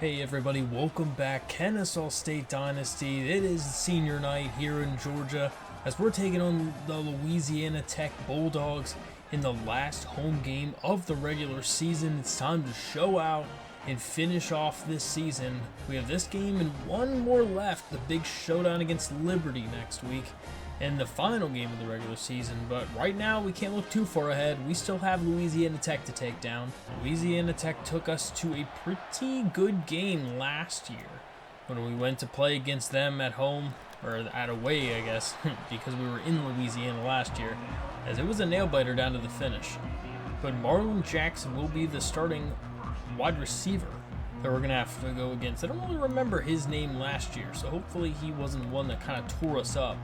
Hey everybody, welcome back. Kennesaw State Dynasty. It is senior night here in Georgia as we're taking on the Louisiana Tech Bulldogs in the last home game of the regular season. It's time to show out and finish off this season. We have this game and one more left, the big showdown against Liberty next week and the final game of the regular season. But right now we can't look too far ahead. We still have Louisiana Tech to take down. Louisiana Tech took us to a pretty good game last year when we went to play against them at home, or at away I guess, because we were in Louisiana last year, as it was a nail-biter down to the finish. But Marlon Jackson will be the starting wide receiver that we're going to have to go against. I don't really remember his name last year, so hopefully he wasn't one that kind of tore us up.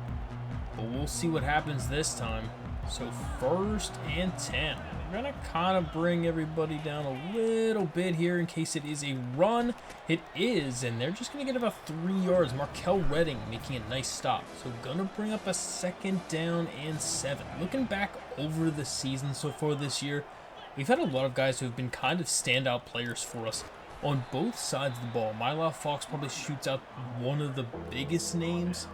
But we'll see what happens this time. So 1st and 10. We're going to kind of bring everybody down a little bit here in case it is a run. It is, and they're just going to get about 3 yards. Markel Redding making a nice stop. So going to bring up a 2nd down and 7. Looking back over the season so far this year, we've had a lot of guys who have been kind of standout players for us on both sides of the ball. Milo Fox probably shoots out one of the biggest names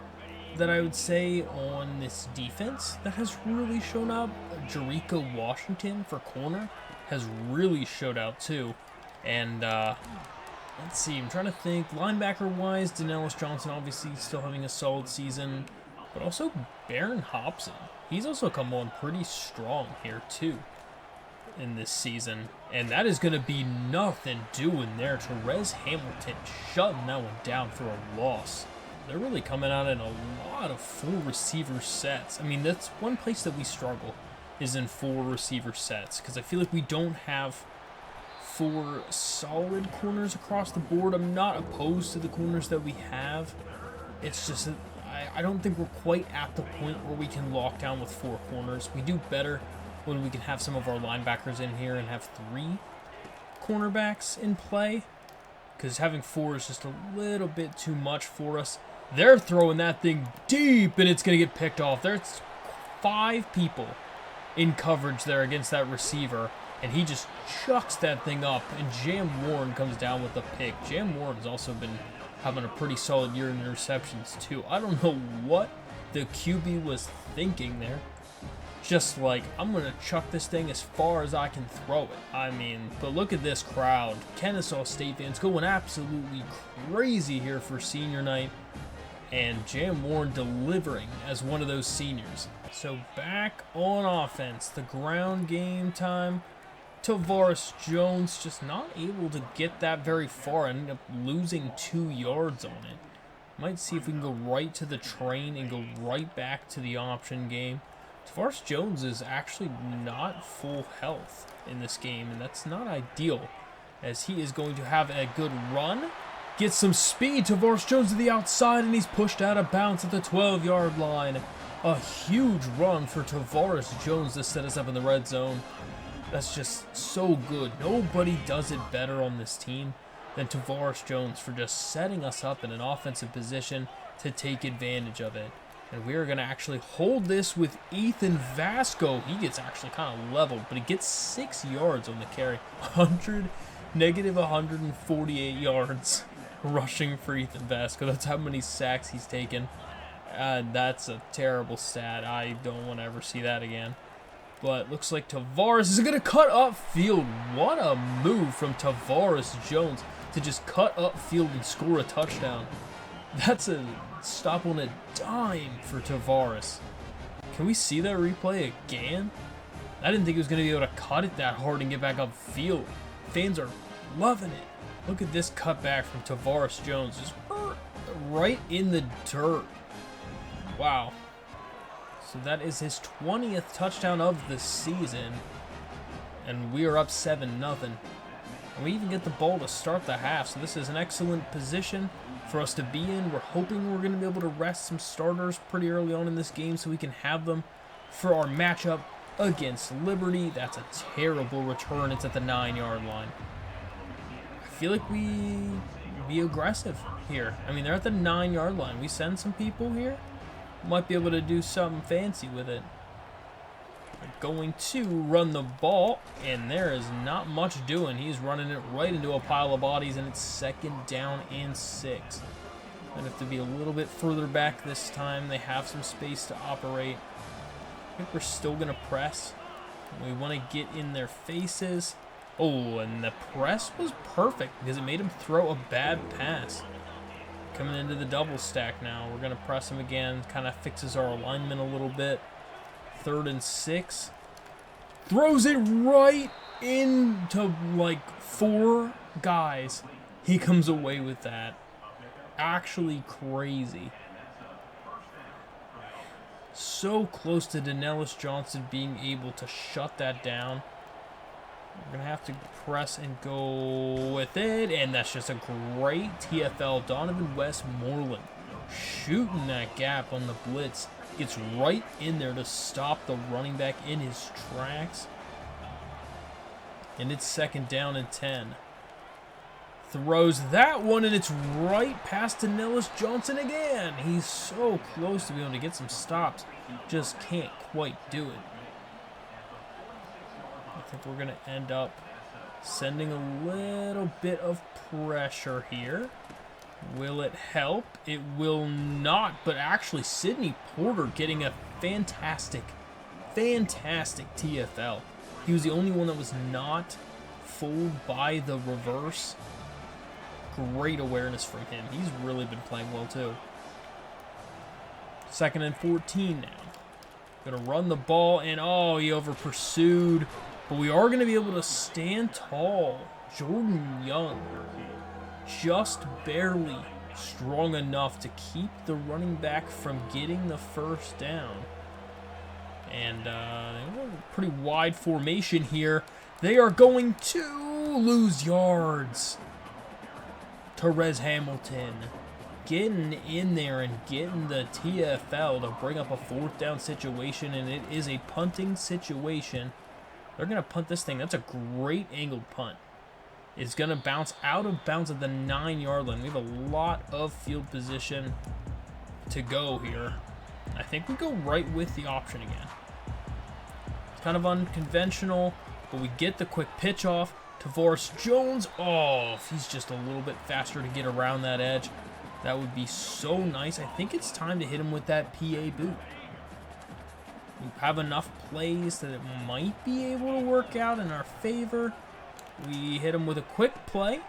that I would say on this defense that has really shown up. Jericho Washington for corner has really showed out too. And let's see, I'm trying to think. Linebacker wise, Denellis Johnson obviously still having a solid season, but also Baron Hobson. He's also come on pretty strong here too in this season, and that is going to be nothing doing there. Therese Hamilton shutting that one down for a loss. They're really coming out in a lot of full receiver sets. I mean, that's one place that we struggle, is in full receiver sets, because I feel like we don't have 4 solid corners across the board. I'm not opposed to the corners that we have. It's just that I don't think we're quite at the point where we can lock down with 4 corners. We do better when we can have some of our linebackers in here and have 3 cornerbacks in play, because having 4 is just a little bit too much for us. They're throwing that thing deep, and it's going to get picked off. There's 5 people in coverage there against that receiver, and he just chucks that thing up, and Jam Warren comes down with a pick. Jam Warren's also been having a pretty solid year in interceptions, too. I don't know what the QB was thinking there. Just like, I'm going to chuck this thing as far as I can throw it. I mean, but look at this crowd. Kennesaw State fans going absolutely crazy here for senior night. And Jam Warren delivering as one of those seniors. So back on offense, the ground game time. Tavares Jones just not able to get that very far. Ended up losing 2 yards on it. Might see if we can go right to the train and go right back to the option game. Tavares Jones is actually not full health in this game, and that's not ideal, as he is going to have a good run. Get some speed. Tavares Jones to the outside, and he's pushed out of bounds at the 12-yard line. A huge run for Tavares Jones to set us up in the red zone. That's just so good. Nobody does it better on this team than Tavares Jones for just setting us up in an offensive position to take advantage of it. And we are going to actually hold this with Ethan Vasco. He gets actually kind of leveled, but he gets 6 yards on the carry. Negative 148 yards rushing for Ethan Vasco. That's how many sacks he's taken. That's a terrible stat. I don't want to ever see that again. But looks like Tavares is going to cut upfield. What a move from Tavares Jones to just cut upfield and score a touchdown. That's a stop on a dime for Tavares. Can we see that replay again? I didn't think he was going to be able to cut it that hard and get back upfield. Fans are loving it. Look at this cutback from Tavares Jones. Just right in the dirt. Wow. So that is his 20th touchdown of the season. And we are up 7-0. And we even get the ball to start the half. So this is an excellent position for us to be in. We're hoping we're going to be able to rest some starters pretty early on in this game so we can have them for our matchup against Liberty. That's a terrible return. It's at the 9-yard line. I feel like we be aggressive here. I mean, they're at the 9-yard line. We send some people here. Might be able to do something fancy with it. going to run the ball, and there is not much doing. He's running it right into a pile of bodies, and it's 2nd down and 6. Might have to be a little bit further back this time. They have some space to operate. I think we're still going to press. We want to get in their faces. Oh, and the press was perfect because it made him throw a bad pass. Coming into the double stack now. We're going to press him again. Kind of fixes our alignment a little bit. 3rd and 6. Throws it right into like 4 guys. He comes away with that. Actually crazy. So close to Denellis Johnson being able to shut that down. We're going to have to press and go with it. And that's just a great TFL. Donovan Westmoreland shooting that gap on the blitz. Gets right in there to stop the running back in his tracks. And it's 2nd down and 10. Throws that one, and it's right past Denellis Johnson again. He's so close to being able to get some stops. Just can't quite do it. I think we're going to end up sending a little bit of pressure here. Will it help? It will not, but actually Sidney Porter getting a fantastic TFL. He was the only one that was not fooled by the reverse. Great awareness from him. He's really been playing well too. 2nd and 14 now. Gonna run the ball, and oh, he over pursued. But we are gonna be able to stand tall. Jordan Young just barely strong enough to keep the running back from getting the 1st down. And pretty wide formation here. They are going to lose yards. Therese Hamilton getting in there and getting the TFL to bring up a 4th down situation, and it is a punting situation. They're going to punt this thing. That's a great angled punt. It's going to bounce out of bounds at the 9-yard line. We have a lot of field position to go here. I think we go right with the option again. It's kind of unconventional, but we get the quick pitch off. Tavares Jones, oh, if he's just a little bit faster to get around that edge, that would be so nice. I think it's time to hit him with that PA boot. We have enough plays that it might be able to work out in our favor. We hit him with a quick play.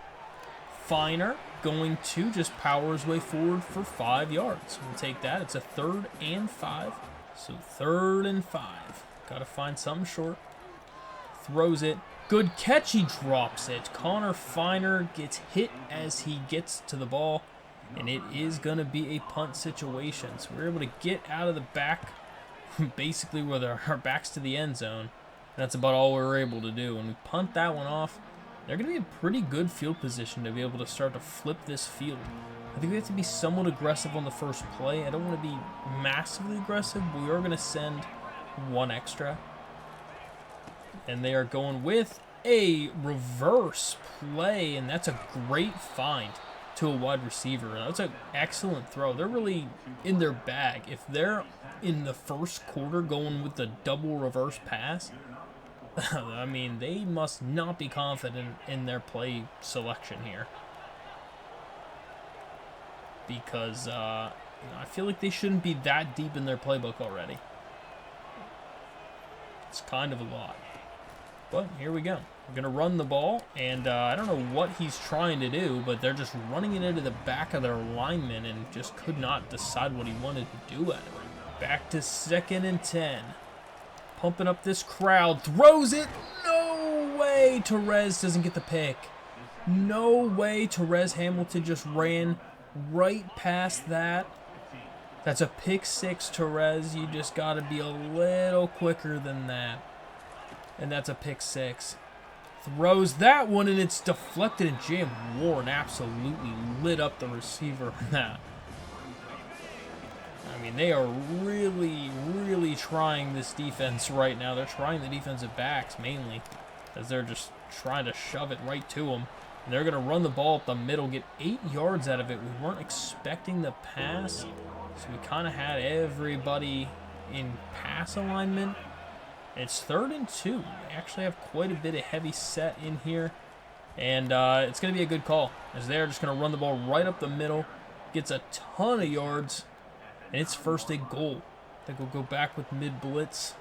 Finer going to just power his way forward for 5 yards. We'll take that. It's a 3rd and 5. So 3rd and 5. Got to find something short. Throws it. Good catch. He drops it. Connor Finer gets hit as he gets to the ball. And it is going to be a punt situation. So we're able to get out of the back, basically with our backs to the end zone. That's about all we were able to do. When we punt that one off, they're going to be in pretty good field position to be able to start to flip this field. I think we have to be somewhat aggressive on the first play. I don't want to be massively aggressive, but we are going to send 1 extra. And they are going with a reverse play, and that's a great find to a wide receiver. That's an excellent throw. They're really in their bag. If they're in the first quarter going with the double reverse pass, I mean, they must not be confident in their play selection here. Because I feel like they shouldn't be that deep in their playbook already. It's kind of a lot. But here we go. We're going to run the ball, and I don't know what he's trying to do, but they're just running it into the back of their lineman and just could not decide what he wanted to do out of it. Back to 2nd and 10. Pumping up this crowd. Throws it. No way. Therese doesn't get the pick. No way. Therese Hamilton just ran right past that. That's a pick 6, Therese. You just got to be a little quicker than that. And that's a pick 6. Throws that one, and it's deflected, and Jam Warren absolutely lit up the receiver on that. I mean, they are really trying this defense right now. They're trying the defensive backs mainly, as they're just trying to shove it right to them. And they're going to run the ball up the middle, get 8 yards out of it. We weren't expecting the pass, so we kind of had everybody in pass alignment. It's 3rd and 2. They actually have quite a bit of heavy set in here. And it's going to be a good call, as they're just going to run the ball right up the middle. Gets a ton of yards, and it's 1st and goal. I think we'll go back with mid-blitz.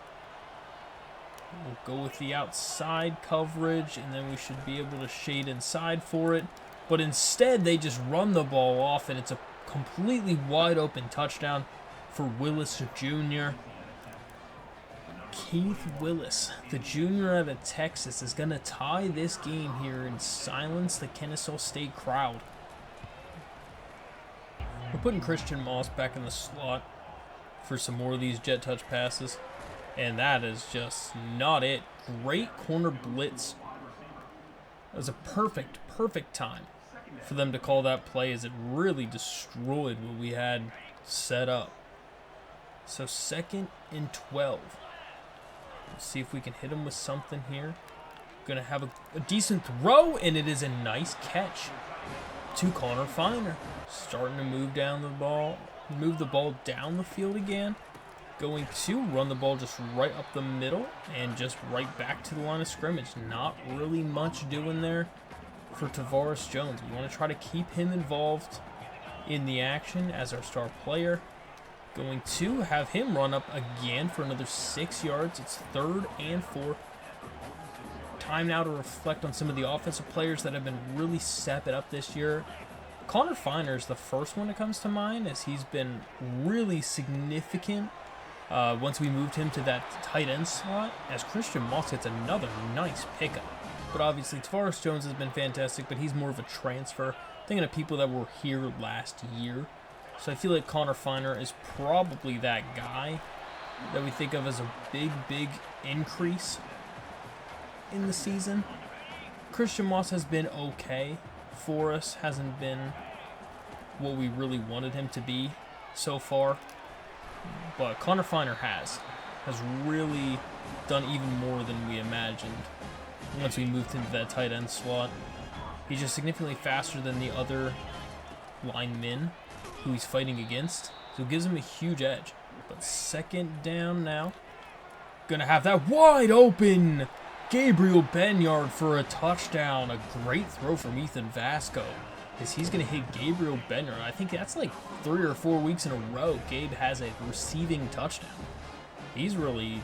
We'll go with the outside coverage, and then we should be able to shade inside for it. But instead, they just run the ball off, and it's a completely wide-open touchdown for Willis Jr. Keith Willis, the junior out of Texas, is going to tie this game here and silence the Kennesaw State crowd. We're putting Christian Moss back in the slot for some more of these jet touch passes, and that is just not it. Great corner blitz. That was a perfect time for them to call that play, as it really destroyed what we had set up. So 2nd and 12. Let's see if we can hit him with something here. Gonna have a decent throw, and it is a nice catch to Connor Finer. Starting to move down the ball, move the ball down the field again. Going to run the ball just right up the middle and just right back to the line of scrimmage. Not really much doing there for Tavares Jones. We want to try to keep him involved in the action as our star player. Going to have him run up again for another 6 yards. It's 3rd and 4. Time now to reflect on some of the offensive players that have been really stepping up this year. Connor Finer is the first one that comes to mind, as he's been really significant once we moved him to that tight end slot, as Christian Moss gets another nice pickup. But obviously, Tavares Jones has been fantastic, but he's more of a transfer. Thinking of people that were here last year. So I feel like Connor Finer is probably that guy that we think of as a big increase in the season. Christian Moss has been okay for us. Hasn't been what we really wanted him to be so far. But Connor Finer has really done even more than we imagined once we moved into that tight end slot. He's just significantly faster than the other linemen who he's fighting against, so it gives him a huge edge. But 2nd down now. Gonna have that wide open Gabriel Benyard for a touchdown. A great throw from Ethan Vasco, as he's gonna hit Gabriel Benyard. I think that's like 3 or 4 weeks in a row Gabe has a receiving touchdown. He's really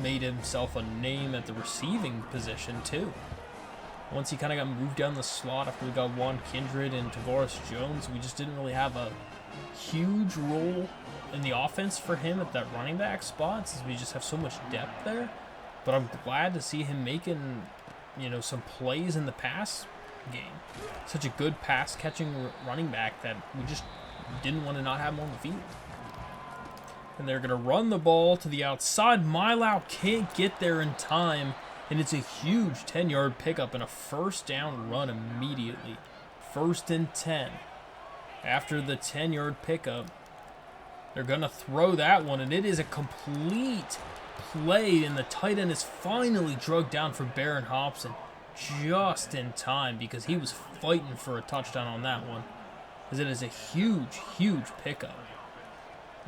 made himself a name at the receiving position too. Once he kind of got moved down the slot after we got Juan Kindred and Tavares Jones, we just didn't really have a huge role in the offense for him at that running back spot, since we just have so much depth there. But I'm glad to see him making, some plays in the pass game. Such a good pass catching running back that we just didn't want to not have him on the field. And they're going to run the ball to the outside. Milau can't get there in time. And it's a huge 10-yard pickup and a 1st down run immediately. 1st and 10. After the 10-yard pickup, they're going to throw that one, and it is a complete play, and the tight end is finally drugged down for Barron Hobson just in time, because he was fighting for a touchdown on that one, as it is a huge pickup.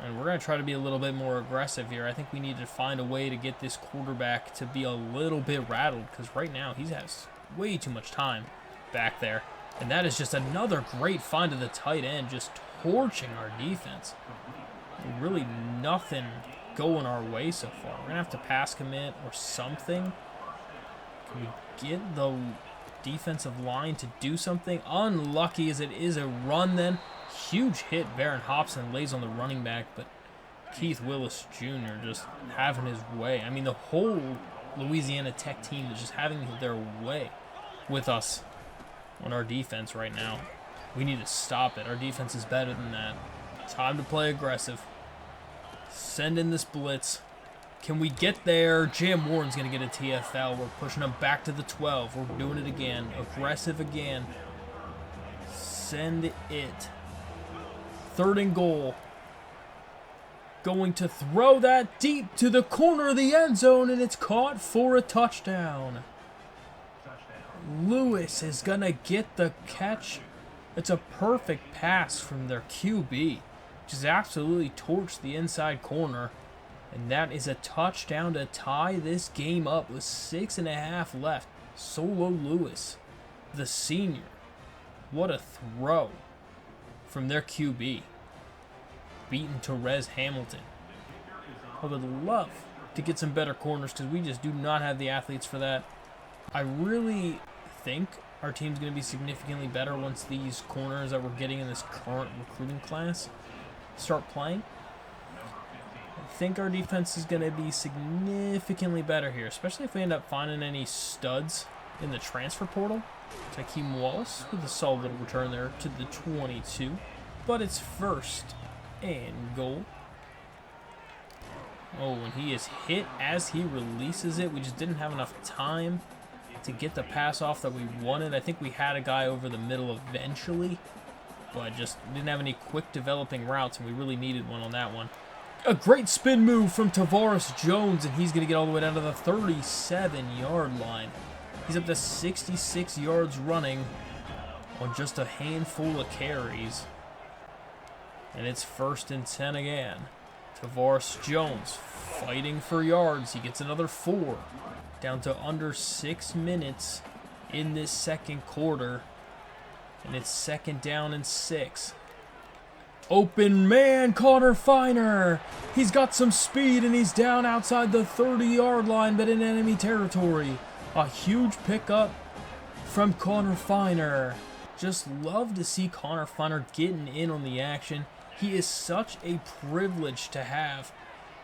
And we're going to try to be a little bit more aggressive here. I think we need to find a way to get this quarterback to be a little bit rattled, because right now he has way too much time back there. And that is just another great find of the tight end, just torching our defense. Really nothing going our way so far. We're going to have to pass commit or something. Can we get the defensive line to do something? Unlucky, as it is a run then. Huge hit. Barron Hobson lays on the running back, but Keith Willis Jr. just having his way. I mean, the whole Louisiana Tech team is just having their way with us on our defense right now. We need to stop it. Our defense is better than that. Time to play aggressive. Send in this blitz. Can we get there? Jam Warren's going to get a TFL. We're pushing him back to the 12. We're doing it again. Aggressive again. Send it. 3rd and goal. Going to throw that deep to the corner of the end zone, and it's caught for a touchdown. Lewis is going to get the catch. It's a perfect pass from their QB. Just absolutely torched the inside corner. And that is a touchdown to tie this game up with 6.5 left. Solo Lewis, the senior. What a throw from their QB. Beaten Therese Hamilton. I would love to get some better corners because we just do not have the athletes for that. I really think our team's going to be significantly better once these corners that we're getting in this current recruiting class start playing. I think our defense is going to be significantly better here, especially if we end up finding any studs in the transfer portal. Takeem Wallace with a solid little return there to the 22. But it's first and goal. Oh, and he is hit as he releases it. We just didn't have enough time to get the pass off that we wanted. I think we had a guy over the middle eventually, but just didn't have any quick developing routes, and we really needed one on that one. A great spin move from Tavares Jones, and he's going to get all the way down to the 37-yard line. He's up to 66 yards running on just a handful of carries. And it's 1st and 10 again. Tavares Jones fighting for yards. He gets another 4. Down to under 6 minutes in this second quarter. And it's 2nd down and 6. Open man, Connor Finer. He's got some speed and he's down outside the 30-yard line, but in enemy territory. A huge pickup from Connor Finer. Just love to see Connor Finer getting in on the action. He is such a privilege to have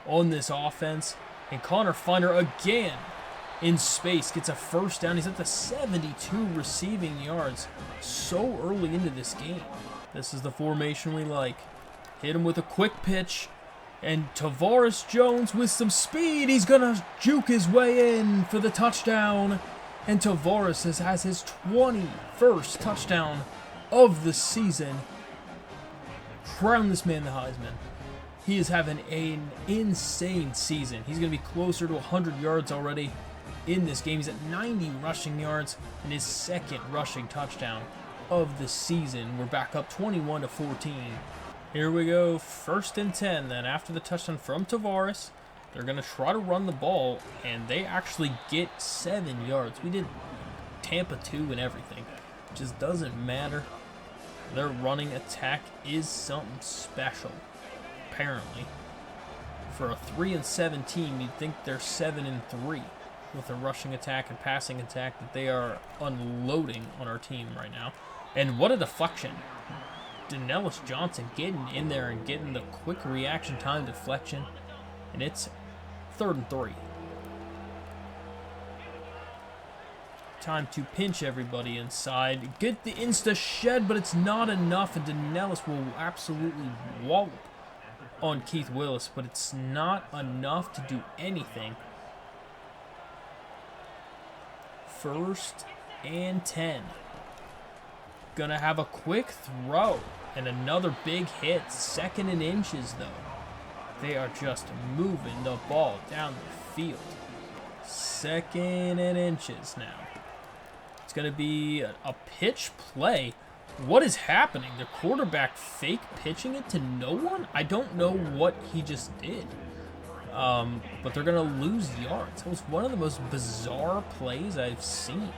on this offense. And Connor Finer again in space gets a 1st down. He's at the 72 receiving yards so early into this game. This is the formation we like. Hit him with a quick pitch. And Tavares Jones with some speed. He's going to juke his way in for the touchdown. And Tavares has his 21st touchdown of the season. Crown this man the Heisman. He is having an insane season. He's going to be closer to 100 yards already in this game. He's at 90 rushing yards and his 2nd rushing touchdown of the season. We're back up 21-14. Here we go, 1st and 10. Then after the touchdown from Tavares, they're going to try to run the ball, and they actually get 7 yards. We did Tampa 2 and everything. It just doesn't matter. Their running attack is something special, apparently. For a 3-7 team, you'd think they're 7-3 with a rushing attack and passing attack that they are unloading on our team right now. And what a deflection. Denellis Johnson getting in there and getting the quick reaction time deflection. And it's 3rd and 3. Time to pinch everybody inside. Get the insta shed, but it's not enough. And Denellis will absolutely wallop on Keith Willis, but it's not enough to do anything. 1st and 10. Gonna have a quick throw and another big hit. 2nd and inches though. They are just moving the ball down the field. 2nd and inches now. It's gonna be a pitch play. What is happening? The quarterback fake pitching it to no one? I don't know what he just did. But they're gonna lose yards. That was one of the most bizarre plays I've seen.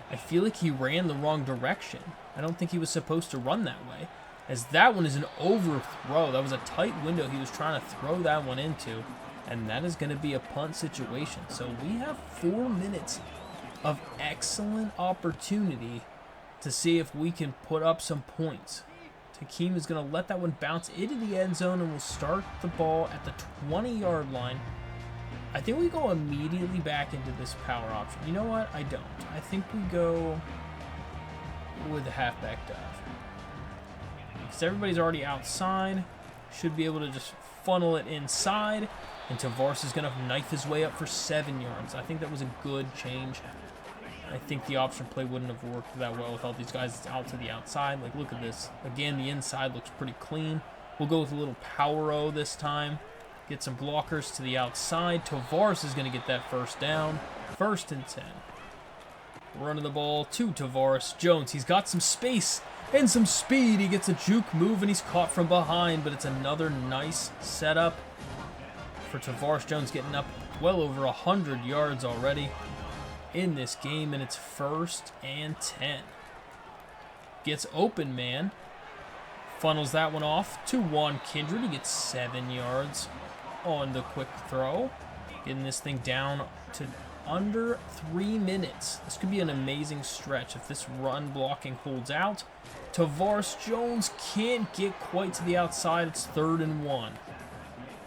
I feel like he ran the wrong direction. I don't think he was supposed to run that way, as that one is an overthrow. That was a tight window he was trying to throw that one into, and that is going to be a punt situation. So we have 4 minutes of excellent opportunity to see if we can put up some points. Takeem is going to let that one bounce into the end zone, and we'll start the ball at the 20-yard line. I think we go immediately back into this power option. You know what? I don't. I think we go with the halfback dive. Because everybody's already outside. Should be able to just funnel it inside. And Tavares is going to knife his way up for 7 yards. I think that was a good change. I think the option play wouldn't have worked that well with all these guys out to the outside. Like, look at this. Again, the inside looks pretty clean. We'll go with a little power-o this time. Get some blockers to the outside. Tavares is going to get that 1st down. 1st and 10. Running the ball to Tavares Jones. He's got some space and some speed. He gets a juke move and he's caught from behind, but it's another nice setup for Tavares Jones, getting up well over 100 yards already in this game, and it's 1st and 10. Gets open man. Funnels that one off to Juan Kindred. He gets 7 yards on the quick throw. Getting this thing down to under 3 minutes. This could be an amazing stretch if this run blocking holds out. Tavares Jones can't get quite to the outside. It's 3rd and 1.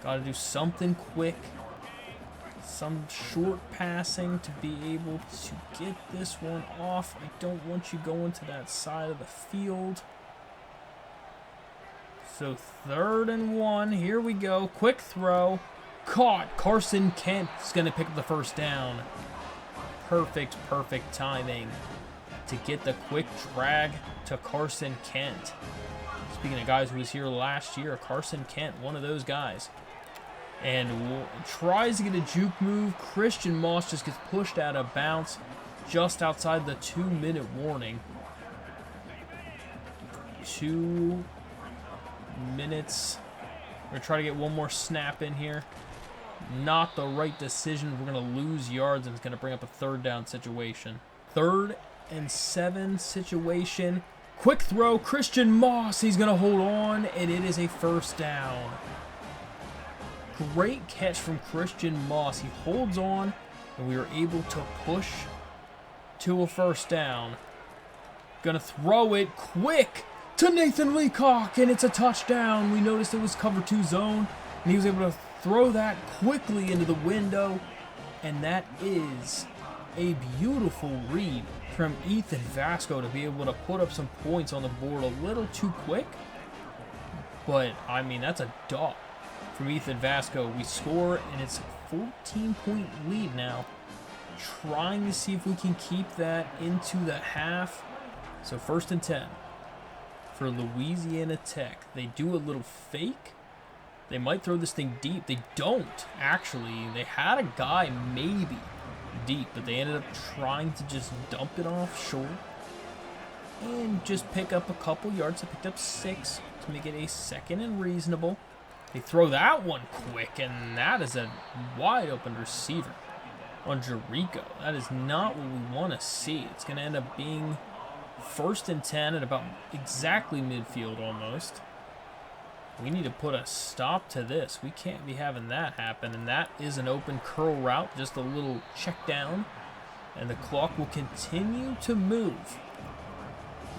Got to do something quick. Some short passing to be able to get this one off. I don't want you going to that side of the field. So 3rd and 1. Here we go. Quick throw. Caught. Carson Kent is going to pick up the 1st down. Perfect timing to get the quick drag to Carson Kent. Speaking of guys who was here last year, Carson Kent, one of those guys. And tries to get a juke move. Christian Moss just gets pushed out of bounds just outside the 2-minute warning. 2 minutes. We're going to try to get one more snap in here. Not the right decision. We're going to lose yards, and it's going to bring up a 3rd down situation. 3rd and 7 situation. Quick throw. Christian Moss. He's going to hold on, and it is a 1st down. Great catch from Christian Moss. He holds on, and we were able to push to a 1st down. Gonna throw it quick to Nathan Leacock, and it's a touchdown. We noticed it was cover 2 zone, and he was able to throw that quickly into the window, and that is a beautiful read from Ethan Vasco to be able to put up some points on the board a little too quick, but I mean, that's a dog from Ethan Vasco. We score, and it's a 14-point lead now. Trying to see if we can keep that into the half. So 1st and 10 for Louisiana Tech. They do a little fake. They might throw this thing deep. They don't, actually. They had a guy maybe deep, but they ended up trying to just dump it off short and just pick up a couple yards. They picked up 6 to make it a 2nd and reasonable. They throw that one quick, and that is a wide open receiver on Jericho. That is not what we want to see. It's going to end up being 1st and 10 at about exactly midfield almost. We need to put a stop to this. We can't be having that happen, and that is an open curl route, just a little check down, and the clock will continue to move.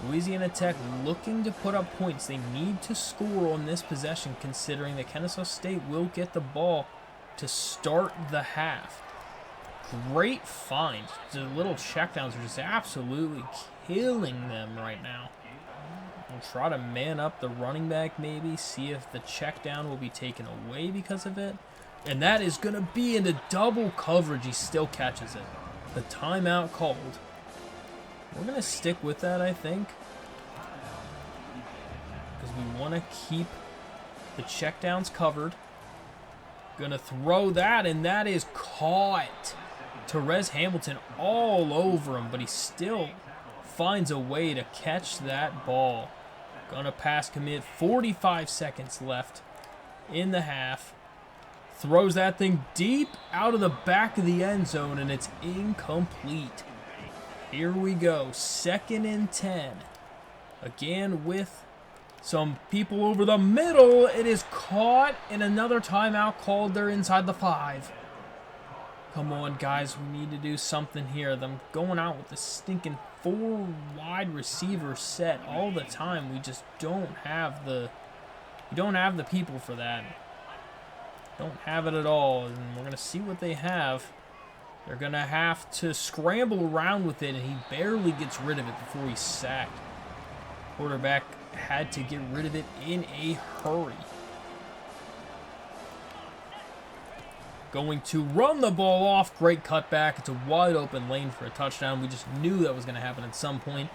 Louisiana Tech looking to put up points. They need to score on this possession, considering that Kennesaw State will get the ball to start the half. Great find. The little checkdowns are just absolutely killing them right now. We'll try to man up the running back maybe, see if the check down will be taken away because of it. And that is going to be into double coverage. He still catches it. The timeout called. We're going to stick with that, I think, because we want to keep the checkdowns covered. Going to throw that, and that is caught. Therese Hamilton all over him, but he still finds a way to catch that ball. Gonna pass commit. 45 seconds left in the half. Throws that thing deep out of the back of the end zone, and it's incomplete. Here we go. 2nd and 10. Again with some people over the middle. It is caught, and another timeout called. They're inside the 5. Come on, guys. We need to do something here. Them going out with the stinking 4 wide receiver set all the time. We just don't have the people for that. Don't have it at all. And we're going to see what they have. They're going to have to scramble around with it, and he barely gets rid of it before he's sacked. Quarterback had to get rid of it in a hurry. Going to run the ball off. Great cutback. It's a wide open lane for a touchdown. We just knew that was going to happen at some point.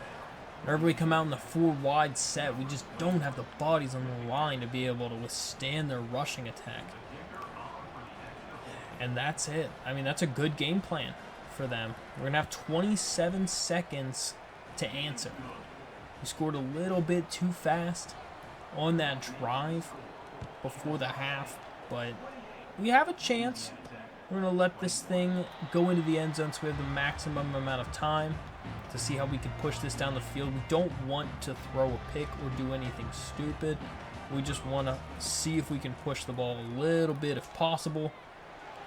Whenever we come out in the 4 wide set, we just don't have the bodies on the line to be able to withstand their rushing attack. And that's it. I mean, that's a good game plan for them. We're going to have 27 seconds to answer. We scored a little bit too fast on that drive before the half, but we have a chance. We're going to let this thing go into the end zone so we have the maximum amount of time to see how we can push this down the field. We don't want to throw a pick or do anything stupid. We just want to see if we can push the ball a little bit if possible.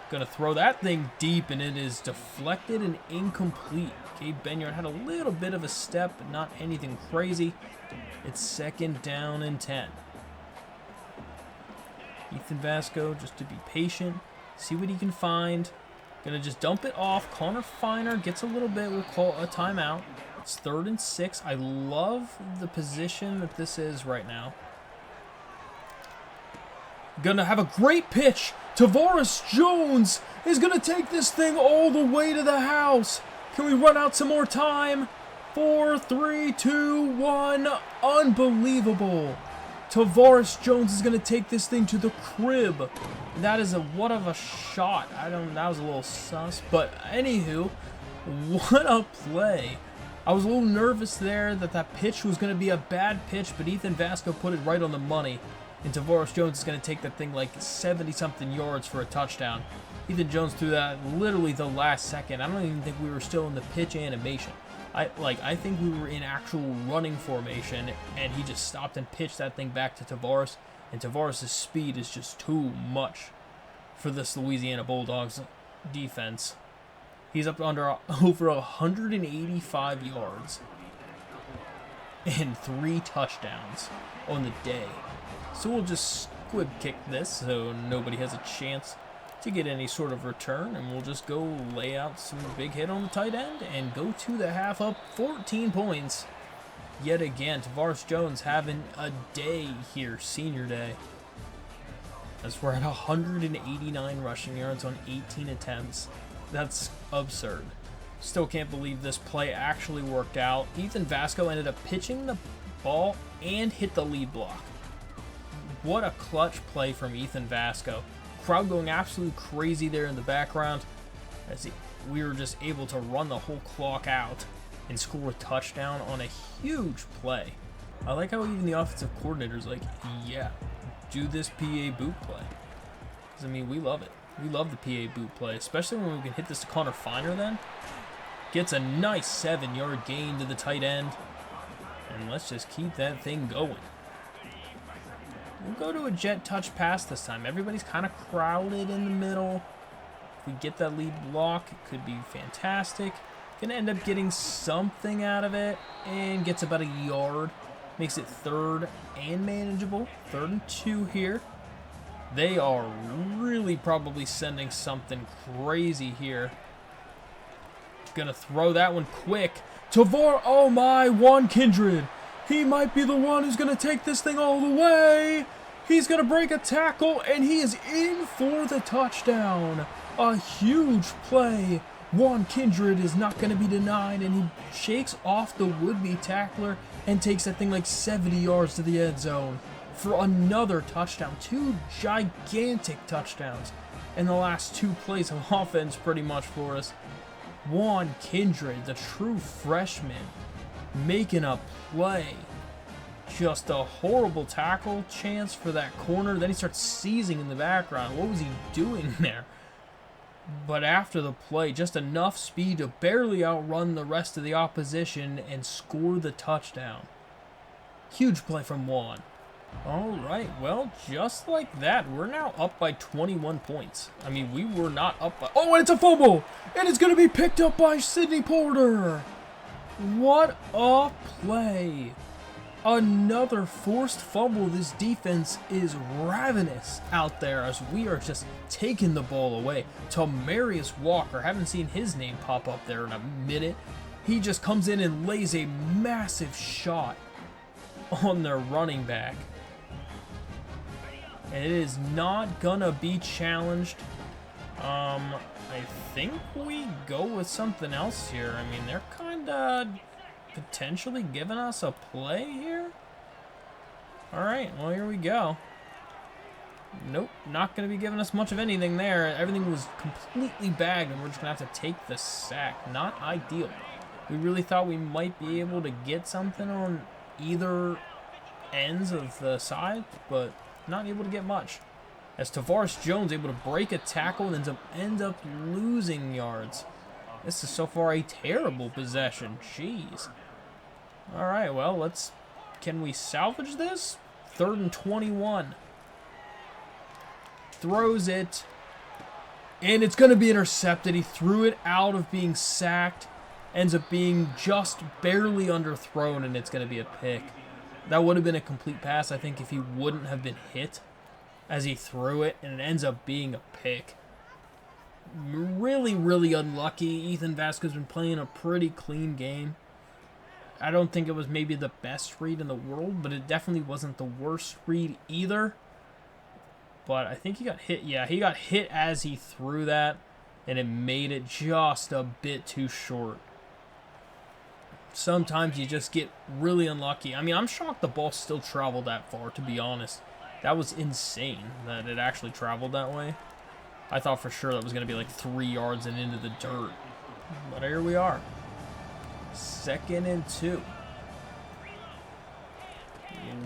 Going to throw that thing deep, and it is deflected and incomplete. Gabe Benyard had a little bit of a step, but not anything crazy. It's 2nd down and 10. Ethan Vasco, just to be patient, see what he can find. Gonna just dump it off. Connor Finer gets a little bit. We'll call a timeout. It's 3rd and 6. I love the position that this is right now. Gonna have a great pitch. Tavares Jones is gonna take this thing all the way to the house. Can we run out some more time? 4, 3, 2, 1. Unbelievable. Tavares Jones is going to take this thing to the crib. That is what of a shot. That was a little sus. But anywho, what a play. I was a little nervous there that pitch was going to be a bad pitch, but Ethan Vasco put it right on the money. And Tavares Jones is going to take that thing like 70-something yards for a touchdown. Ethan Jones threw that literally the last second. I don't even think we were still in the pitch animation. I think we were in actual running formation, and he just stopped and pitched that thing back to Tavares. And Tavares' speed is just too much for this Louisiana Bulldogs defense. He's up under over 185 yards and 3 touchdowns on the day. So we'll just squib kick this so nobody has a chance to get any sort of return, and we'll just go lay out some big hit on the tight end and go to the half up 14 points. Yet again, Tavares Jones having a day here, senior day. As we're at 189 rushing yards on 18 attempts. That's absurd. Still can't believe this play actually worked out. Ethan Vasco ended up pitching the ball and hit the lead block. What a clutch play from Ethan Vasco. Crowd going absolutely crazy there in the background as we were just able to run the whole clock out and score a touchdown on a huge play. I like how even the offensive coordinator's like, yeah, do this PA boot play. Because, I mean, we love it. We love the PA boot play, especially when we can hit this to Connor Finer then. Gets a nice 7-yard gain to the tight end. And let's just keep that thing going. We'll go to a jet touch pass this time. Everybody's kind of crowded in the middle. If we get that lead block, it could be fantastic. Gonna end up getting something out of it, and gets about a yard. Makes it 3rd and manageable. 3rd and 2 here. They are really probably sending something crazy here. Gonna throw that one quick. Oh my, Juan Kindred. He might be the one who's going to take this thing all the way. He's going to break a tackle, and he is in for the touchdown. A huge play. Juan Kindred is not going to be denied, and he shakes off the would-be tackler and takes that thing like 70 yards to the end zone for another touchdown. 2 gigantic touchdowns in the last 2 plays of offense pretty much for us. Juan Kindred, the true freshman, making a play. Just a horrible tackle chance for that corner. Then he starts seizing in the background. What was he doing there? But after the play, just enough speed to barely outrun the rest of the opposition and score the touchdown. Huge play from Juan. All right, well, just like that, we're now up by 21 points. I mean, we were not up by... Oh, and it's a fumble! And it's going to be picked up by Sidney Porter! What a play. Another forced fumble. This defense is ravenous out there as we are just taking the ball away. Tamarius Walker, haven't seen his name pop up there in a minute. He just comes in and lays a massive shot on their running back. And it is not gonna be challenged. I think we go with something else here. I mean, they're kind of potentially giving us a play here. All right, well, here we go. Nope, not going to be giving us much of anything there. Everything was completely bagged, and we're just going to have to take the sack. Not ideal. We really thought we might be able to get something on either ends of the side, but not able to get much. as Tavares Jones able to break a tackle and ends up losing yards. This is so far a terrible possession. Jeez. All right, well, can we salvage this? 3rd and 21. Throws it. And it's going to be intercepted. He threw it out of being sacked. Ends up being just barely underthrown, and it's going to be a pick. That would have been a complete pass, I think, if he wouldn't have been hit as he threw it, and it ends up being a pick. Really, really unlucky. Ethan Vasquez has been playing a pretty clean game. I don't think it was maybe the best read in the world, but it definitely wasn't the worst read either. But I think he got hit. Yeah, he got hit as he threw that, and it made it just a bit too short. Sometimes you just get really unlucky. I mean, I'm shocked the ball still traveled that far, to be honest. That was insane that it actually traveled that way. I thought for sure that was going to be like 3 yards and into the dirt. But here we are. 2nd and 2.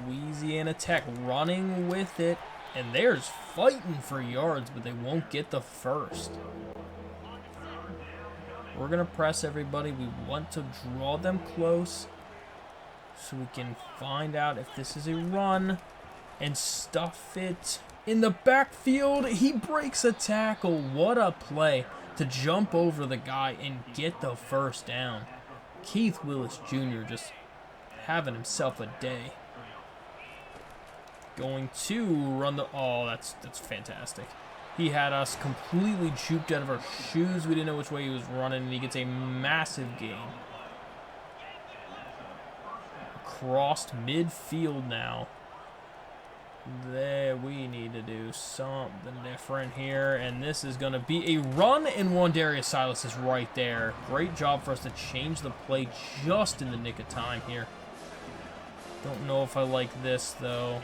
Louisiana Tech running with it. And there's fighting for yards, but they won't get the first. We're going to press everybody. We want to draw them close so we can find out if this is a run and stuff it in the backfield. He breaks a tackle. What a play to jump over the guy and get the first down. Keith Willis Jr. just having himself a day. Going to run the... Oh, that's fantastic. He had us completely juked out of our shoes. We didn't know which way he was running, and he gets a massive gain. Crossed midfield now. There, we need to do something different here, and this is going to be a run, and Wandarius Silas is right there. Great job for us to change the play just in the nick of time here. Don't know if I like this, though.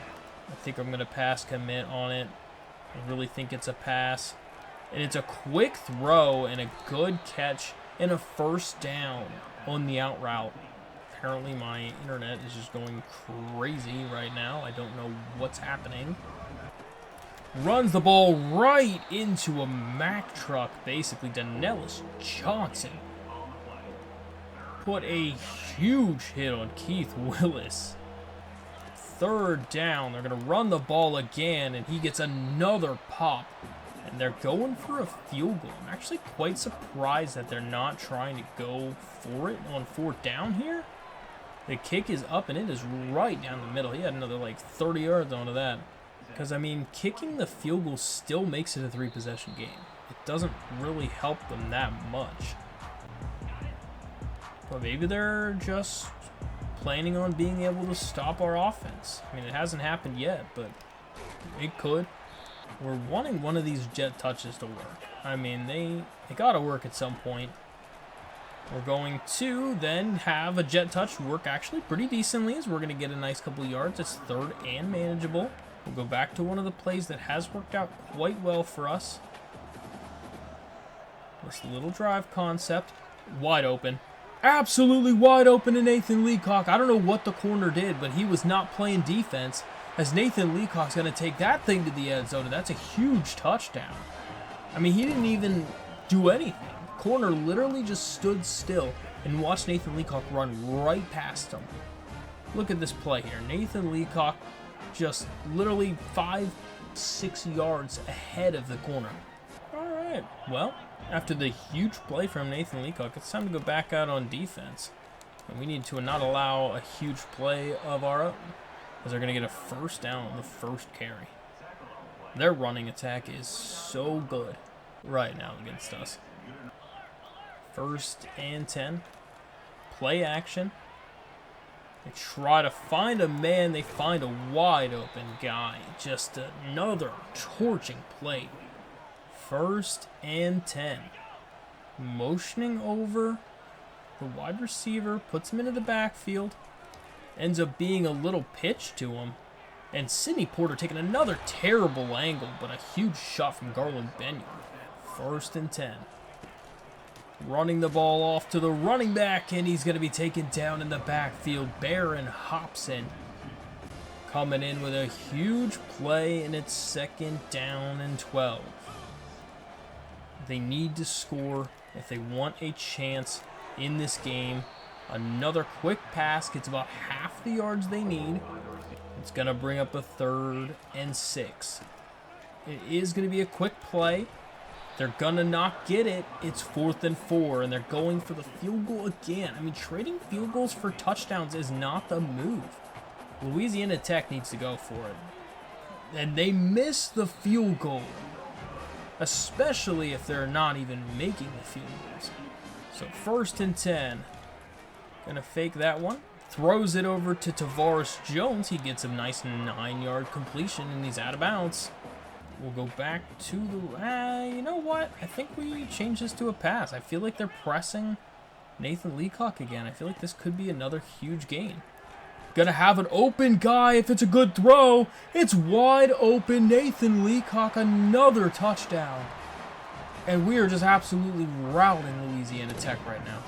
I think I'm going to pass commit on it. I really think it's a pass. And it's a quick throw and a good catch and a first down on the out route. Apparently my internet is just going crazy right now. I don't know what's happening. Runs the ball right into a Mack truck, basically. Danellis Johnson put a huge hit on Keith Willis. 3rd down. They're going to run the ball again, and he gets another pop. And they're going for a field goal. I'm actually quite surprised that they're not trying to go for it on 4th down here. The kick is up, and it is right down the middle. He had another, like, 30 yards onto that. Because, I mean, kicking the field goal still makes it a 3-possession game. It doesn't really help them that much. But maybe they're just planning on being able to stop our offense. I mean, it hasn't happened yet, but it could. We're wanting one of these jet touches to work. I mean, they got to work at some point. We're going to then have a jet touch work actually pretty decently, as we're going to get a nice couple of yards. It's 3rd and manageable. We'll go back to one of the plays that has worked out quite well for us. This little drive concept. Wide open. Absolutely wide open to Nathan Leacock. I don't know what the corner did, but he was not playing defense, as Nathan Leacock's going to take that thing to the end zone, and that's a huge touchdown. I mean, he didn't even do anything. Corner literally just stood still and watched Nathan Leacock run right past him. Look at this play here. Nathan Leacock just literally 5-6 yards ahead of the corner. All right, well, after the huge play from Nathan Leacock, it's time to go back out on defense. And we need to not allow a huge play of our own, as they're going to get a first down on the first carry. Their running attack is so good right now against us. 1st and 10. Play action. They try to find a man. They find a wide open guy. Just another torching play. 1st and 10. Motioning over the wide receiver. Puts him into the backfield. Ends up being a little pitch to him. And Sidney Porter taking another terrible angle, but a huge shot from Garland Benyon. 1st and 10. Running the ball off to the running back, and he's going to be taken down in the backfield. Barron Hobson coming in with a huge play, and it's 2nd down and 12. They need to score if they want a chance in this game. Another quick pass gets about half the yards they need. It's going to bring up a 3rd and 6. It is going to be a quick play. They're going to not get it. It's 4th and 4, and they're going for the field goal again. I mean, trading field goals for touchdowns is not the move. Louisiana Tech needs to go for it. And they miss the field goal, especially if they're not even making the field goals. So 1st and 10. Gonna fake that one. Throws it over to Tavares Jones. He gets a nice 9-yard completion, and he's out of bounds. We'll go back to the... you know what? I think we change this to a pass. I feel like they're pressing Nathan Leacock again. I feel like this could be another huge gain. Gonna have an open guy if it's a good throw. It's wide open. Nathan Leacock, another touchdown. And we are just absolutely routing Louisiana Tech right now.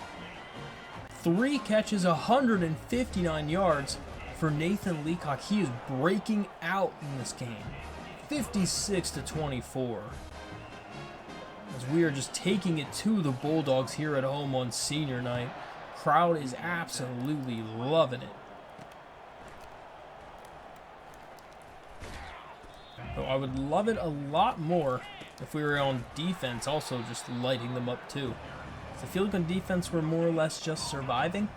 3 catches, 159 yards for Nathan Leacock. He is breaking out in this game. 56-24. As we are just taking it to the Bulldogs here at home on senior night. Crowd is absolutely loving it. So I would love it a lot more if we were on defense, also just lighting them up too. So I feel like on defense we're more or less just surviving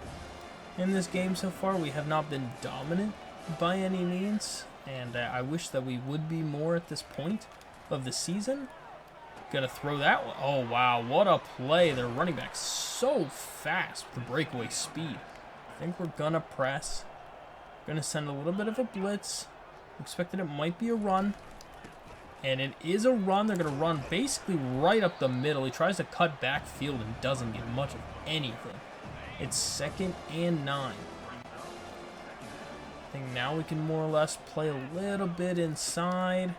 in this game so far. We have not been dominant by any means, and I wish that we would be more at this point of the season. Gonna throw that one. Oh wow, what a play. Their running back so fast with the breakaway speed. I think we're gonna press. Gonna send a little bit of a blitz. Expected it might be a run. And it is a run. They're going to run basically right up the middle. He tries to cut backfield and doesn't get much of anything. It's 2nd and 9. I think now we can more or less play a little bit inside.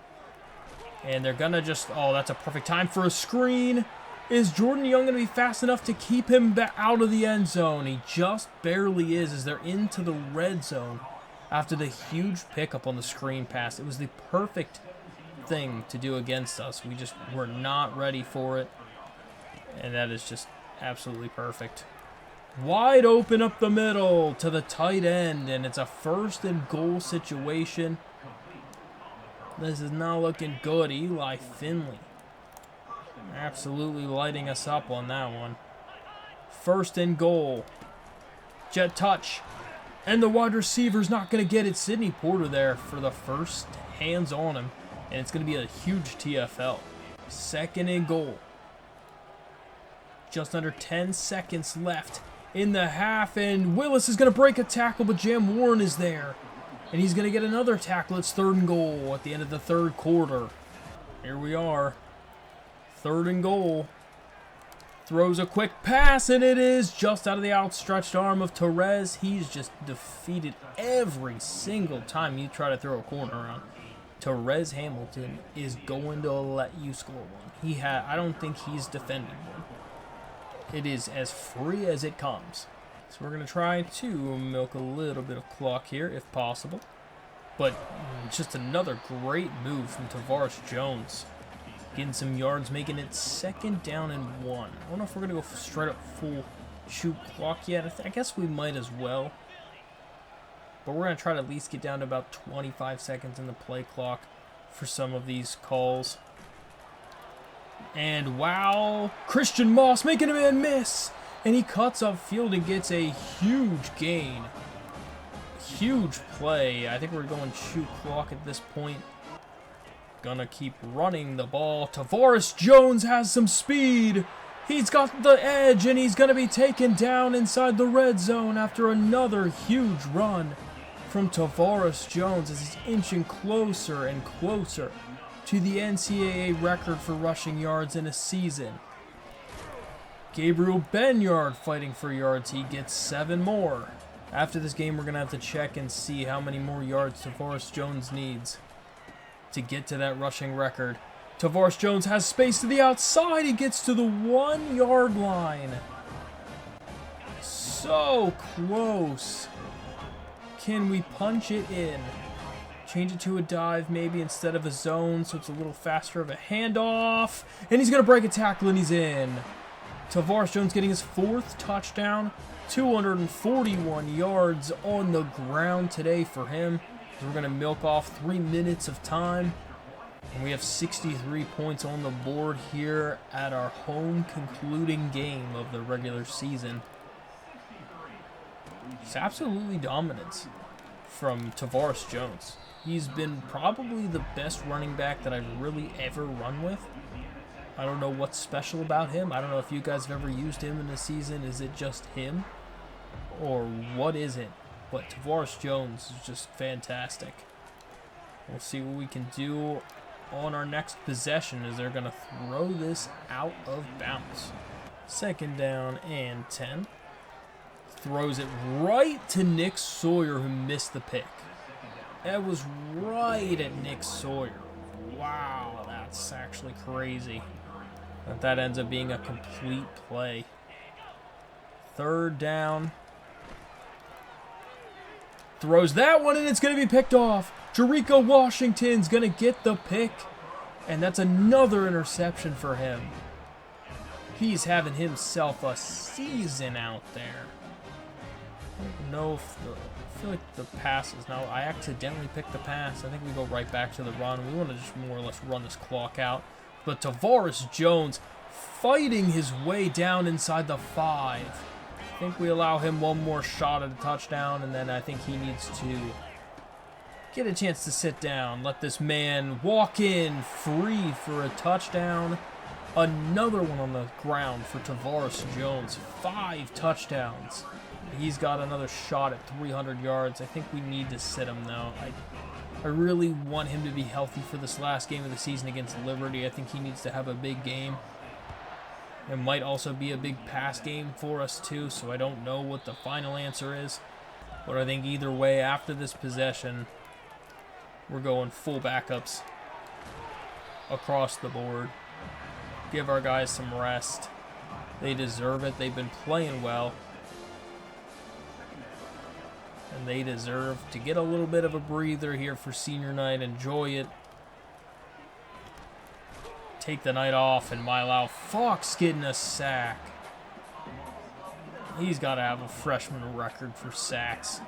And they're going to just... Oh, that's a perfect time for a screen. Is Jordan Young going to be fast enough to keep him out of the end zone? He just barely is as they're into the red zone after the huge pickup on the screen pass. It was the perfect thing to do against us. We just were not ready for it, and that is just absolutely perfect. Wide open up the middle to the tight end, and it's a 1st and goal situation. This is not looking good. Eli Finley absolutely lighting us up on that one. 1st and goal. Jet touch, and the wide receiver's not going to get it. Sidney Porter there for the first hands on him. And it's going to be a huge TFL. 2nd and goal. Just under 10 seconds left in the half. And Willis is going to break a tackle, but Jam Warren is there. And he's going to get another tackle. It's 3rd and goal at the end of the 3rd quarter. Here we are. 3rd and goal. Throws a quick pass, and it is just out of the outstretched arm of Torres. He's just defeated every single time you try to throw a corner around. Torres Hamilton is going to let you score one. I don't think he's defending one. It is as free as it comes. So we're going to try to milk a little bit of clock here if possible. But just another great move from Tavares Jones. Getting some yards, making it 2nd down and 1. I don't know if we're going to go straight up full shoot clock yet. I guess we might as well. But we're going to try to at least get down to about 25 seconds in the play clock for some of these calls. And wow, Christian Moss making a man miss. And he cuts upfield and gets a huge gain. Huge play. I think we're going shoot clock at this point. Gonna keep running the ball. Tavares Jones has some speed. He's got the edge, and he's going to be taken down inside the red zone after another huge run from Tavares Jones as he's inching closer and closer to the NCAA record for rushing yards in a season. Gabriel Benyard fighting for yards. He gets 7 more. After this game, we're going to have to check and see how many more yards Tavares Jones needs to get to that rushing record. Tavares Jones has space to the outside. He gets to the 1-yard line. So close. Can we punch it in? Change it to a dive maybe instead of a zone, so it's a little faster of a handoff. And he's going to break a tackle, and he's in. Tavares Jones getting his 4th touchdown. 241 yards on the ground today for him. We're going to milk off 3 minutes of time. And we have 63 points on the board here at our home concluding game of the regular season. It's absolutely dominance from Tavares Jones. He's been probably the best running back that I've really ever run with. I don't know what's special about him. I don't know if you guys have ever used him in a season. Is it just him? Or what is it? But Tavares Jones is just fantastic. We'll see what we can do on our next possession as they're going to throw this out of bounds. 2nd down and 10. Throws it right to Nick Sawyer, who missed the pick. That was right at Nick Sawyer. Wow, that's actually crazy. That ends up being a complete play. 3rd down. Throws that one, and it's going to be picked off. Jericho Washington's going to get the pick, and that's another interception for him. He's having himself a season out there. I don't know if I feel like the pass is now. I accidentally picked the pass. I think we go right back to the run. We want to just more or less run this clock out. But Tavares Jones fighting his way down inside the 5. I think we allow him one more shot at a touchdown, and then I think he needs to get a chance to sit down. Let this man walk in free for a touchdown. Another one on the ground for Tavares Jones. 5 touchdowns. He's got another shot at 300 yards. I think we need to sit him, though. I really want him to be healthy for this last game of the season against Liberty. I think he needs to have a big game. It might also be a big pass game for us, too, so I don't know what the final answer is. But I think either way, after this possession, we're going full backups across the board. Give our guys some rest. They deserve it. They've been playing well. And they deserve to get a little bit of a breather here for senior night. Enjoy it. Take the night off, and Milo Fox getting a sack. He's got to have a freshman record for sacks.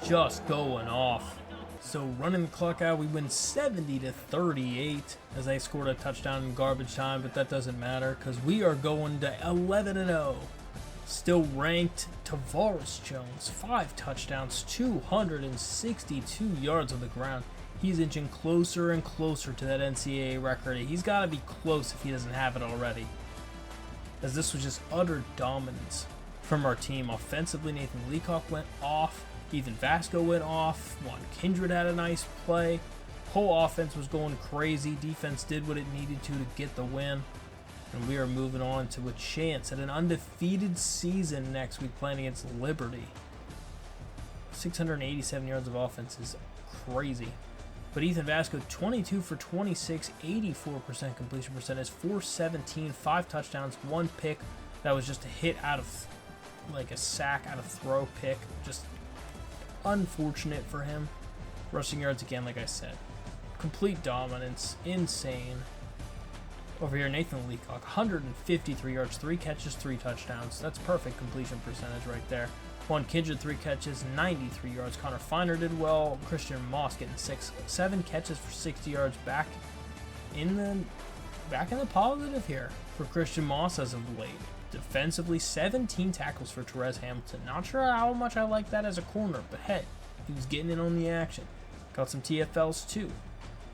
Just going off. So running the clock out, we win 70-38 as they scored a touchdown in garbage time, but that doesn't matter because we are going to 11-0. Still ranked. Tavares Jones, 5 touchdowns, 262 yards on the ground. He's inching closer and closer to that NCAA record. He's got to be close if he doesn't have it already, as this was just utter dominance from our team. Offensively, Nathan Leacock went off. Ethan Vasco went off. Juan Kindred had a nice play. Whole offense was going crazy. Defense did what it needed to get the win. And we are moving on to a chance at an undefeated season next week playing against Liberty. 687 yards of offense is crazy. But Ethan Vasco, 22 for 26, 84% completion percentage, 417, 5 touchdowns, 1 pick. That was just a hit out of, like a sack out of throw pick. Just unfortunate for him. Rushing yards again, like I said. Complete dominance. Insane. Over here, Nathan Leacock, 153 yards, 3 catches, 3 touchdowns. That's perfect completion percentage right there. Juan Kindred, 3 catches, 93 yards. Connor Feiner did well. Christian Moss getting 7 catches for 60 yards. Back in the positive here for Christian Moss as of late. Defensively, 17 tackles for Therese Hamilton. Not sure how much I like that as a corner, but hey, he was getting in on the action. Got some TFLs too.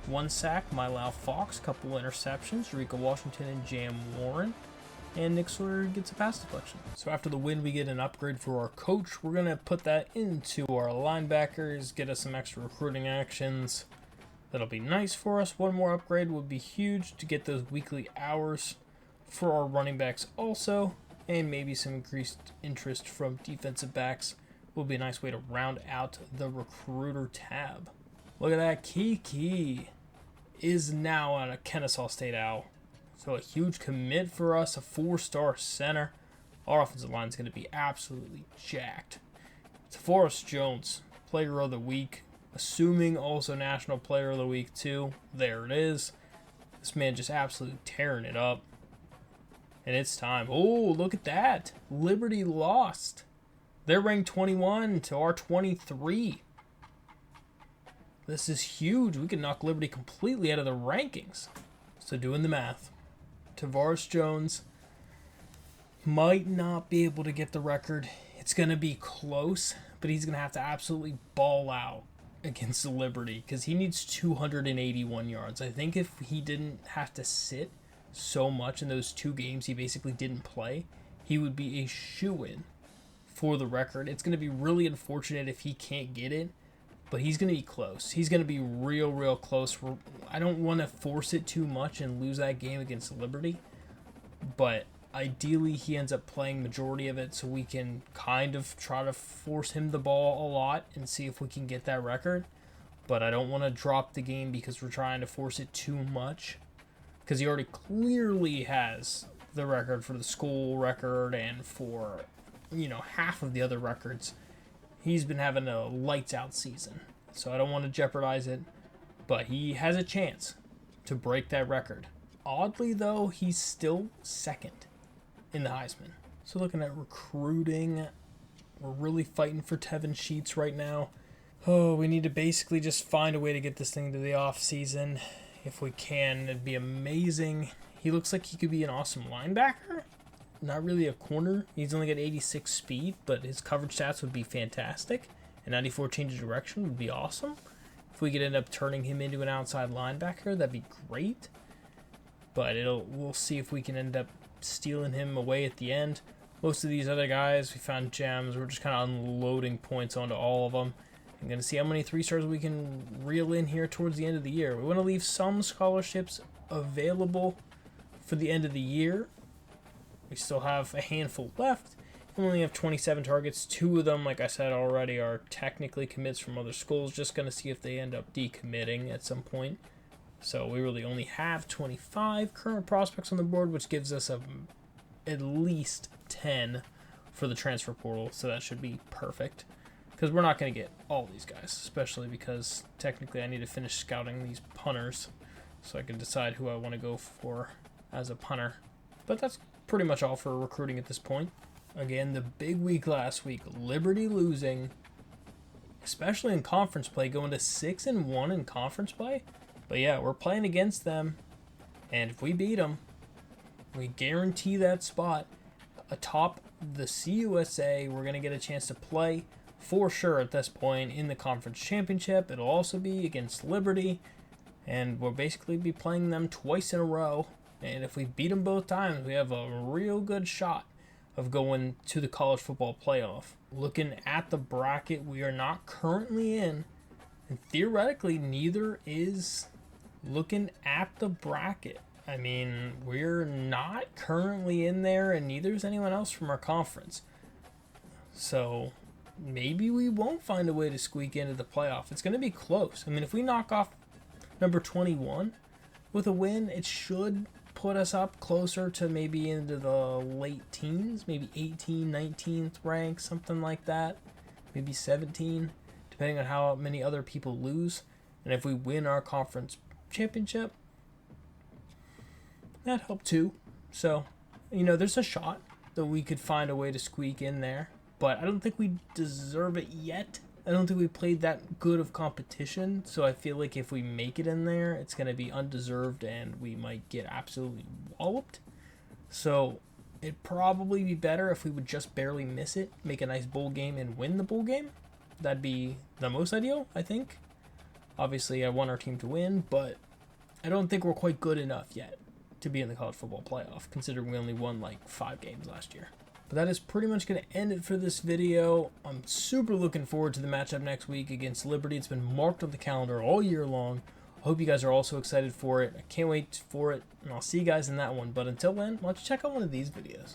1 sack, Milo Fox, couple interceptions, Jericho Washington and Jam Warren, and Nick Sawyer gets a pass deflection. So after the win, we get an upgrade for our coach. We're going to put that into our linebackers, get us some extra recruiting actions. That'll be nice for us. One more upgrade would be huge to get those weekly hours for our running backs also, and maybe some increased interest from defensive backs will be a nice way to round out the recruiter tab. Look at that. Kiki is now on a Kennesaw State Owl. So a huge commit for us, a 4-star center. Our offensive line is going to be absolutely jacked. Tavares Jones, player of the week. assuming also National Player of the Week too. There it is. This man just absolutely tearing it up. And it's time. Oh, look at that. Liberty lost. They're ranked 21 to our 23. This is huge. We can knock Liberty completely out of the rankings. So doing the math. Tavares Jones might not be able to get the record. It's going to be close, but he's going to have to absolutely ball out against Liberty because he needs 281 yards. I think if he didn't have to sit so much in those 2 games he basically didn't play, he would be a shoo-in for the record. It's going to be really unfortunate if he can't get it, but he's going to be close. He's going to be real close. I don't want to force it too much and lose that game against Liberty, but ideally he ends up playing majority of it so we can kind of try to force him the ball a lot and see if we can get that record. But I don't want to drop the game because we're trying to force it too much, because he already clearly has the record for the school record and for, half of the other records. He's been having a lights out season, so I don't want to jeopardize it, but he has a chance to break that record. Oddly though, he's still second in the Heisman. So looking at recruiting, we're really fighting for Tevin Sheets right now. Oh, we need to basically just find a way to get this thing to the off season. If we can, it'd be amazing. He looks like he could be an awesome linebacker. Not really a corner. He's only got 86 speed, but his coverage stats would be fantastic. And 94 change of direction would be awesome. If we could end up turning him into an outside linebacker, that'd be great. But we'll see if we can end up stealing him away at the end. Most of these other guys, we found gems. We're just kind of unloading points onto all of them. I'm going to see how many 3-stars we can reel in here towards the end of the year. We want to leave some scholarships available for the end of the year. We still have a handful left. We only have 27 targets. 2 of them, like I said already, are technically commits from other schools. Just going to see if they end up decommitting at some point. So we really only have 25 current prospects on the board, which gives us at least 10 for the transfer portal. So that should be perfect, because we're not going to get all these guys, especially because technically I need to finish scouting these punters so I can decide who I want to go for as a punter. But that's pretty much all for recruiting at this point. Again, the big week last week, Liberty losing, especially in conference play, going to 6-1 in conference play. But yeah, we're playing against them, and if we beat them, we guarantee that spot atop the CUSA. We're going to get a chance to play for sure at this point in the conference championship. It'll also be against Liberty, and we'll basically be playing them twice in a row. And if we beat them both times, we have a real good shot of going to the college football playoff. Looking at the bracket we are not currently in, and theoretically neither is looking at the bracket. I mean, we're not currently in there, and neither is anyone else from our conference. So maybe we won't find a way to squeak into the playoff. It's going to be close. I mean, if we knock off number 21 with a win, it should put us up closer to maybe into the late teens, maybe 18, 19th rank, something like that. Maybe 17, depending on how many other people lose. And if we win our conference championship, that'd help too. So, there's a shot that we could find a way to squeak in there, but I don't think we deserve it yet. I don't think we played that good of competition, so I feel like if we make it in there, it's going to be undeserved and we might get absolutely walloped. So it'd probably be better if we would just barely miss it, make a nice bowl game, and win the bowl game. That'd be the most ideal, I think. Obviously, I want our team to win, but I don't think we're quite good enough yet to be in the college football playoff, considering we only won like 5 games last year. But that is pretty much going to end it for this video. I'm super looking forward to the matchup next week against Liberty. It's been marked on the calendar all year long. I hope you guys are also excited for it. I can't wait for it, and I'll see you guys in that one. But until then, why don't you check out one of these videos.